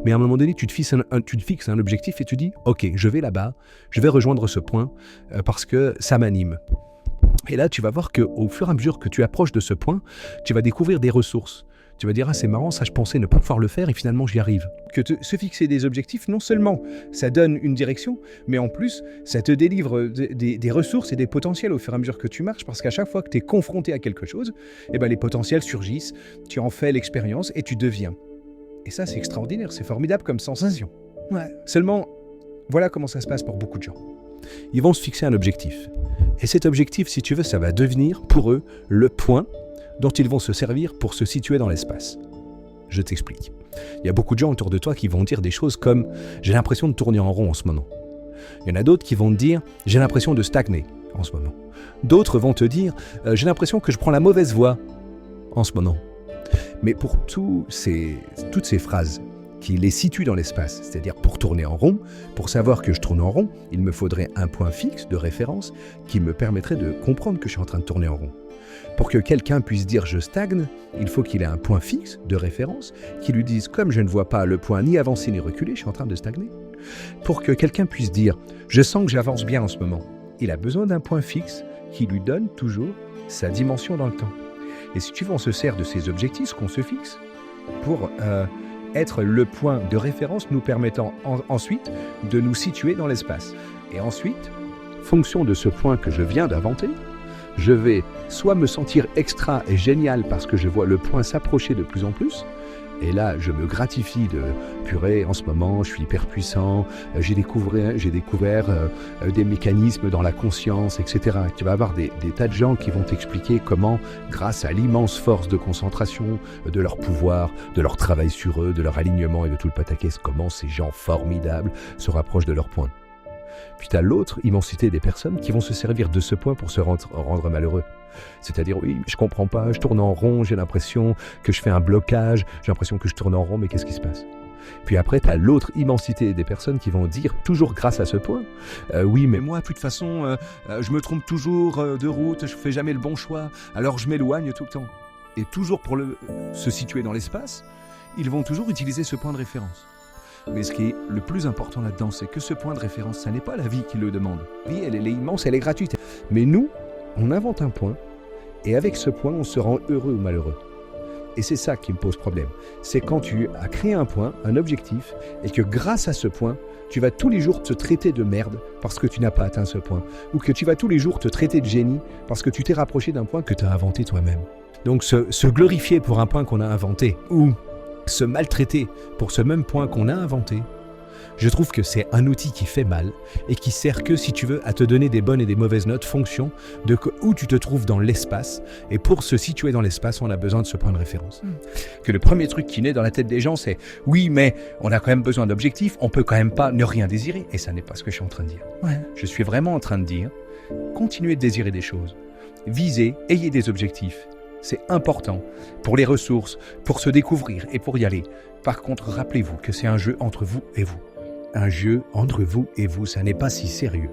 Mais à un moment donné, tu te fixes un objectif et tu dis « Ok, je vais là-bas, je vais rejoindre ce point parce que ça m'anime. » Et là, tu vas voir qu'au fur et à mesure que tu approches de ce point, tu vas découvrir des ressources. Tu vas dire « Ah, c'est marrant, ça je pensais ne pas pouvoir le faire et finalement j'y arrive. » Se fixer des objectifs, non seulement ça donne une direction, mais en plus, ça te délivre des ressources et des potentiels au fur et à mesure que tu marches, parce qu'à chaque fois que tu es confronté à quelque chose, les potentiels surgissent, tu en fais l'expérience et tu deviens. Et ça, c'est extraordinaire, c'est formidable comme sensation. Ouais. Seulement, voilà comment ça se passe pour beaucoup de gens. Ils vont se fixer un objectif. Et cet objectif, si tu veux, ça va devenir pour eux le point dont ils vont se servir pour se situer dans l'espace. Je t'explique. Il y a beaucoup de gens autour de toi qui vont dire des choses comme « j'ai l'impression de tourner en rond en ce moment ». Il y en a d'autres qui vont te dire « j'ai l'impression de stagner en ce moment ». D'autres vont te dire « j'ai l'impression que je prends la mauvaise voie en ce moment ». Mais pour toutes ces phrases qui les situent dans l'espace, c'est-à-dire pour tourner en rond, pour savoir que je tourne en rond, il me faudrait un point fixe de référence qui me permettrait de comprendre que je suis en train de tourner en rond. Pour que quelqu'un puisse dire « je stagne », il faut qu'il ait un point fixe de référence qui lui dise « comme je ne vois pas le point ni avancer ni reculer, je suis en train de stagner ». Pour que quelqu'un puisse dire « je sens que j'avance bien en ce moment », il a besoin d'un point fixe qui lui donne toujours sa dimension dans le temps. Et si tu veux, on se sert de ces objectifs qu'on se fixe pour être le point de référence nous permettant ensuite de nous situer dans l'espace. Et ensuite, fonction de ce point que je viens d'inventer, je vais soit me sentir extra et génial parce que je vois le point s'approcher de plus en plus, et là je me gratifie de purée, en ce moment je suis hyper puissant, j'ai découvert des mécanismes dans la conscience, etc. Tu vas avoir des tas de gens qui vont t'expliquer comment, grâce à l'immense force de concentration, de leur pouvoir, de leur travail sur eux, de leur alignement et de tout le pataquès, comment ces gens formidables se rapprochent de leur point. Puis tu as l'autre immensité des personnes qui vont se servir de ce point pour se rendre malheureux. C'est-à-dire, oui, je comprends pas, je tourne en rond, j'ai l'impression que je fais un blocage, j'ai l'impression que je tourne en rond, mais qu'est-ce qui se passe ? Puis après, tu as l'autre immensité des personnes qui vont dire, toujours grâce à ce point, oui, mais moi, de toute façon, je me trompe toujours de route, je fais jamais le bon choix, alors je m'éloigne tout le temps. Et toujours pour se situer dans l'espace, ils vont toujours utiliser ce point de référence. Mais ce qui est le plus important là-dedans, c'est que ce point de référence, ça n'est pas la vie qui le demande. La vie, elle est immense, elle est gratuite. Mais nous, on invente un point, et avec ce point, on se rend heureux ou malheureux. Et c'est ça qui me pose problème. C'est quand tu as créé un point, un objectif, et que grâce à ce point, tu vas tous les jours te traiter de merde parce que tu n'as pas atteint ce point. Ou que tu vas tous les jours te traiter de génie parce que tu t'es rapproché d'un point que tu as inventé toi-même. Donc se glorifier pour un point qu'on a inventé, ou se maltraiter pour ce même point qu'on a inventé, je trouve que c'est un outil qui fait mal et qui sert que, si tu veux, à te donner des bonnes et des mauvaises notes fonction de où tu te trouves dans l'espace. Et pour se situer dans l'espace, on a besoin de ce point de référence. Que le premier truc qui naît dans la tête des gens, c'est « oui, mais on a quand même besoin d'objectifs, on peut quand même pas ne rien désirer ». Et ça n'est pas ce que je suis en train de dire. Ouais. Je suis vraiment en train de dire « continuez de désirer des choses, visez, ayez des objectifs ». C'est important pour les ressources, pour se découvrir et pour y aller. Par contre, rappelez-vous que c'est un jeu entre vous et vous. Un jeu entre vous et vous, ça n'est pas si sérieux.